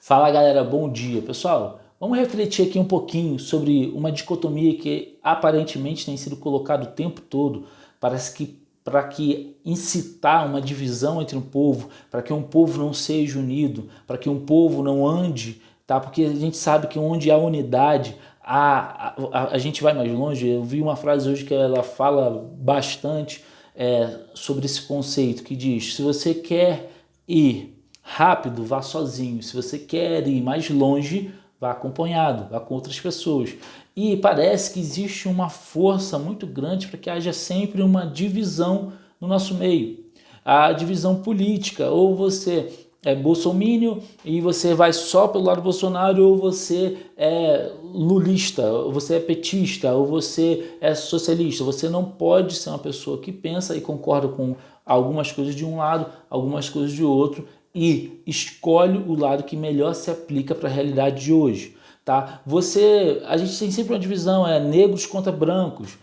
Fala galera, bom dia. Pessoal, vamos refletir aqui um pouquinho sobre uma dicotomia que aparentemente tem sido colocada o tempo todo, parece que para que incitar uma divisão entre um povo, para que um povo não seja unido, para que um povo não ande, tá? Porque a gente sabe que onde há unidade, a gente vai mais longe. Eu vi uma frase hoje que ela fala bastante sobre esse conceito, que diz: se você quer ir rápido, vá sozinho. Se você quer ir mais longe, vá acompanhado, vá com outras pessoas. E parece que existe uma força muito grande para que haja sempre uma divisão no nosso meio. A divisão política, ou você é bolsominion e você vai só pelo lado do Bolsonaro, ou você é lulista, ou você é petista, ou você é socialista. Você não pode ser uma pessoa que pensa e concorda com algumas coisas de um lado, algumas coisas de outro, e escolhe o lado que melhor se aplica para a realidade de hoje, tá? A gente tem sempre uma divisão, negros contra brancos,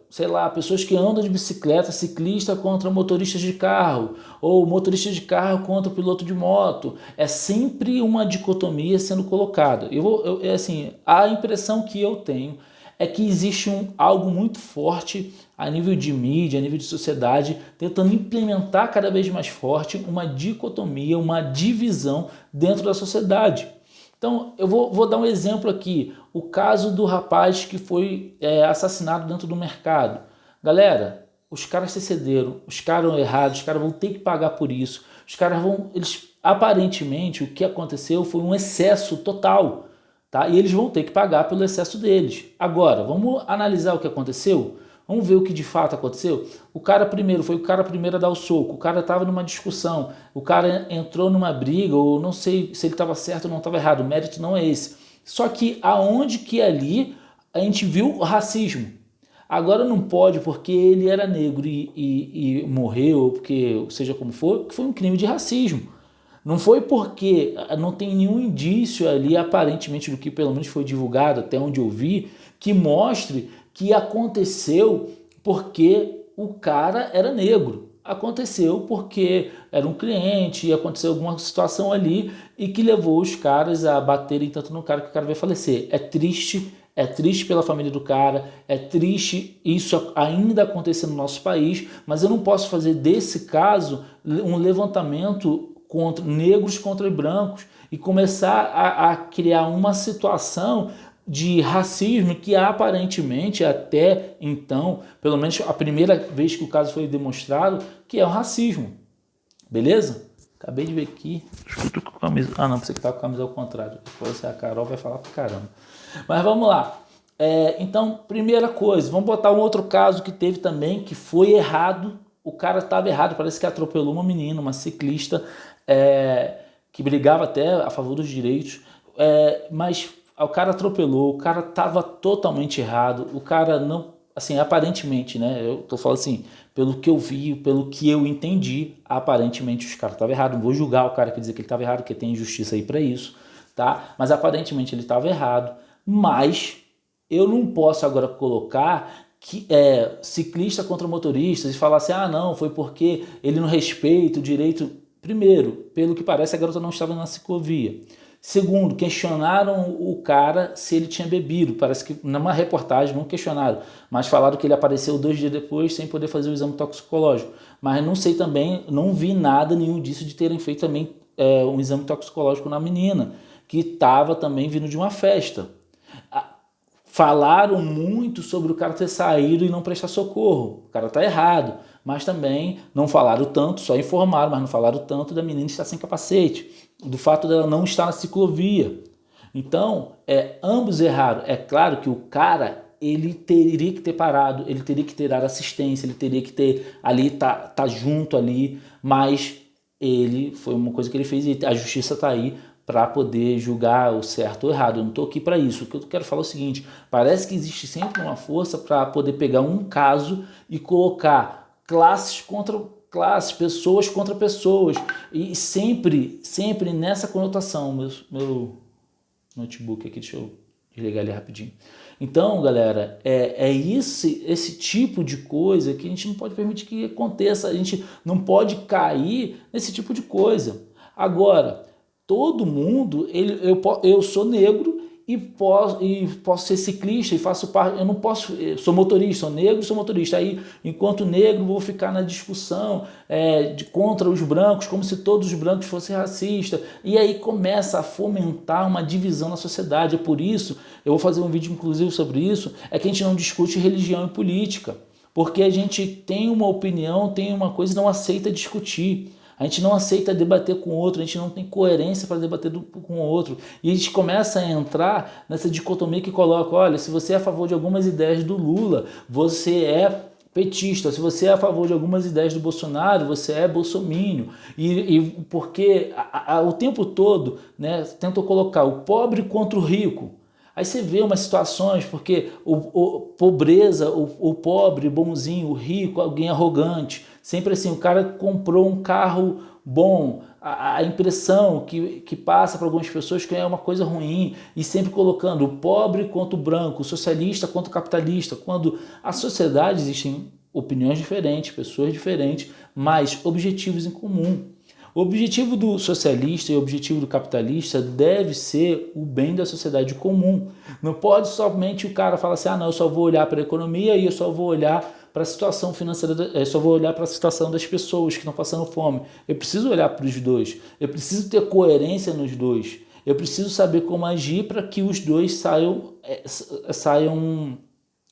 sei lá, pessoas que andam de bicicleta, ciclista contra motoristas de carro, ou motorista de carro contra piloto de moto. É sempre uma dicotomia sendo colocada. Assim, a impressão que eu tenho é que existe algo muito forte a nível de mídia, a nível de sociedade, tentando implementar cada vez mais forte uma dicotomia, uma divisão dentro da sociedade. Então, eu vou dar um exemplo aqui. O caso do rapaz que foi assassinado dentro do mercado. Galera, os caras se cederam, os caras errados, os caras vão ter que pagar por isso. Aparentemente, o que aconteceu foi um excesso total, tá? E eles vão ter que pagar pelo excesso deles. Agora, vamos analisar o que aconteceu? Vamos ver o que de fato aconteceu? O cara primeiro a dar o soco, o cara estava numa discussão, o cara entrou numa briga, ou não sei se ele estava certo ou não estava errado, o mérito não é esse. Só que aonde que ali a gente viu o racismo? Agora não pode porque ele era negro e morreu, ou porque seja como for, que foi um crime de racismo. Não foi porque não tem nenhum indício ali, aparentemente, do que pelo menos foi divulgado, até onde eu vi, que mostre que aconteceu porque o cara era negro. Aconteceu porque era um cliente, aconteceu alguma situação ali e que levou os caras a baterem tanto no cara que o cara vai falecer. É triste pela família do cara, é triste isso ainda acontecer no nosso país, mas eu não posso fazer desse caso um levantamento contra negros contra brancos e começar a criar uma situação de racismo que aparentemente até então, pelo menos a primeira vez que o caso foi demonstrado, que é o racismo. Beleza? Acabei de ver aqui. Escuta com a camisa. Ah, não, você que tá com a camisa ao contrário. Depois a Carol vai falar pra caramba. Mas vamos lá. Então, primeira coisa, vamos botar um outro caso que teve também, que foi errado. O cara estava errado, parece que atropelou uma menina, uma ciclista, que brigava até a favor dos direitos, mas o cara atropelou, o cara estava totalmente errado, o cara não, assim, aparentemente, né, eu tô falando assim, pelo que eu vi, pelo que eu entendi, aparentemente os caras estavam errados, não vou julgar o cara que dizer que ele estava errado, porque tem justiça aí para isso, tá, mas aparentemente ele estava errado, mas eu não posso agora colocar que ciclista contra motoristas e falar assim, ah não, foi porque ele não respeita o direito. Primeiro, pelo que parece, a garota não estava na ciclovia. Segundo, questionaram o cara se ele tinha bebido. Parece que numa reportagem não questionaram, mas falaram que ele apareceu 2 dias depois sem poder fazer o exame toxicológico. Mas não sei também, não vi nada nenhum disso de terem feito também um exame toxicológico na menina, que estava também vindo de uma festa. Falaram muito sobre o cara ter saído e não prestar socorro. O cara está errado. Mas também não falaram tanto, só informaram, mas não falaram tanto da menina estar sem capacete, do fato dela não estar na ciclovia. Então, ambos erraram. É claro que o cara, ele teria que ter parado, ele teria que ter dado assistência, ele teria que ter ali, tá junto ali, mas ele, foi uma coisa que ele fez e a justiça está aí para poder julgar o certo ou errado. Eu não estou aqui para isso. O que eu quero falar é o seguinte, parece que existe sempre uma força para poder pegar um caso e colocar classes contra classes, pessoas contra pessoas, e sempre nessa conotação. Meu notebook aqui, deixa eu desligar ele rapidinho. Então, galera, esse tipo de coisa que a gente não pode permitir que aconteça, a gente não pode cair nesse tipo de coisa. Agora, todo mundo, eu sou negro e posso ser ciclista e faço parte, eu não posso, sou motorista, sou negro, sou motorista, aí enquanto negro vou ficar na discussão contra os brancos, como se todos os brancos fossem racistas, e aí começa a fomentar uma divisão na sociedade. É por isso, eu vou fazer um vídeo inclusive sobre isso, é que a gente não discute religião e política, porque a gente tem uma opinião, tem uma coisa e não aceita discutir. A gente não aceita debater com o outro, a gente não tem coerência para debater com o outro. E a gente começa a entrar nessa dicotomia que coloca, olha, se você é a favor de algumas ideias do Lula, você é petista. Se você é a favor de algumas ideias do Bolsonaro, você é bolsomínio. E porque o tempo todo, né, tentam colocar o pobre contra o rico. Aí você vê umas situações, porque pobreza, o pobre, bonzinho, o rico, alguém arrogante. Sempre assim, o cara comprou um carro bom, a impressão que passa para algumas pessoas que é uma coisa ruim, e sempre colocando o pobre contra o branco, o socialista contra o capitalista, quando a sociedade existem opiniões diferentes, pessoas diferentes, mas objetivos em comum. O objetivo do socialista e o objetivo do capitalista deve ser o bem da sociedade comum. Não pode somente o cara falar assim, ah não, eu só vou olhar para a economia e eu só vou olhar para a situação financeira, eu só vou olhar para a situação das pessoas que estão passando fome. Eu preciso olhar para os dois, eu preciso ter coerência nos dois, eu preciso saber como agir para que os dois saiam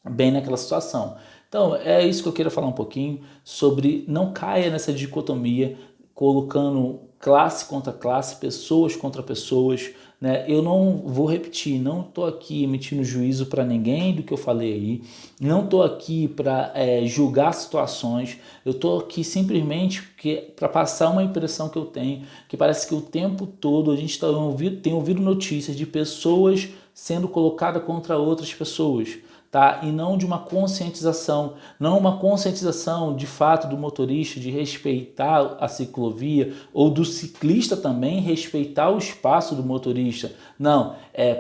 bem naquela situação. Então, é isso que eu queria falar um pouquinho sobre não caia nessa dicotomia, colocando classe contra classe, pessoas contra pessoas, né? Eu não vou repetir, não estou aqui emitindo juízo para ninguém do que eu falei aí, não estou aqui para julgar situações, eu estou aqui simplesmente para passar uma impressão que eu tenho, que parece que o tempo todo a gente tem ouvido notícias de pessoas sendo colocadas contra outras pessoas. Tá? E não de uma conscientização, não uma conscientização de fato do motorista de respeitar a ciclovia ou do ciclista também respeitar o espaço do motorista. Não,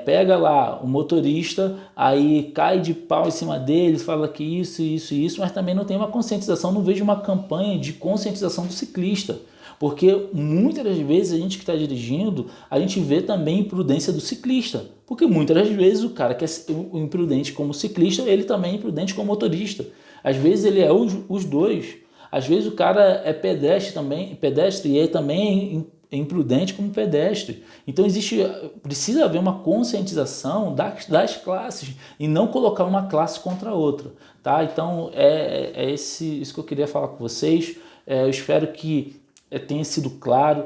pega lá o motorista, aí cai de pau em cima dele, fala que isso, mas também não tem uma conscientização, não vejo uma campanha de conscientização do ciclista. Porque muitas das vezes a gente que está dirigindo, a gente vê também imprudência do ciclista. Porque muitas das vezes o cara que é imprudente como ciclista, ele também é imprudente como motorista. Às vezes ele é os dois. Às vezes o cara é pedestre e ele também é imprudente como pedestre. Então precisa haver uma conscientização das classes e não colocar uma classe contra a outra. Tá? Então isso que eu queria falar com vocês. Eu espero que tenha sido claro.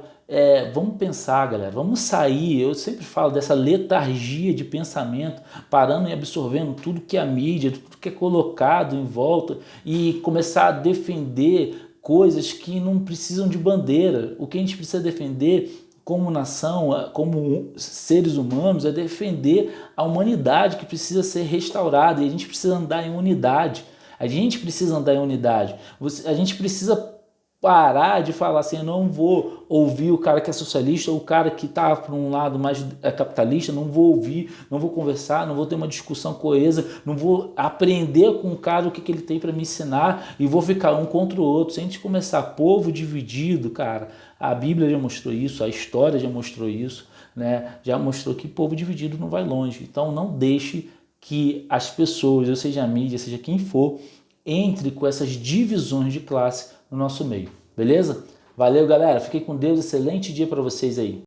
Vamos pensar, galera, vamos sair. Eu sempre falo dessa letargia de pensamento, parando e absorvendo tudo que é a mídia, tudo que é colocado em volta e começar a defender coisas que não precisam de bandeira. O que a gente precisa defender como nação, como seres humanos, é defender a humanidade que precisa ser restaurada, e a gente precisa andar em unidade. A gente precisa andar em unidade. A gente precisa parar de falar assim, eu não vou ouvir o cara que é socialista ou o cara que está para um lado mais capitalista, não vou ouvir, não vou conversar, não vou ter uma discussão coesa, não vou aprender com o cara o que ele tem para me ensinar e vou ficar um contra o outro. Se a gente começar povo dividido, cara, a Bíblia já mostrou isso, a história já mostrou isso, né? Já mostrou que povo dividido não vai longe. Então não deixe que as pessoas, ou seja a mídia, seja quem for, entre com essas divisões de classe no nosso meio, beleza? Valeu, galera, fiquem com Deus, excelente dia para vocês aí.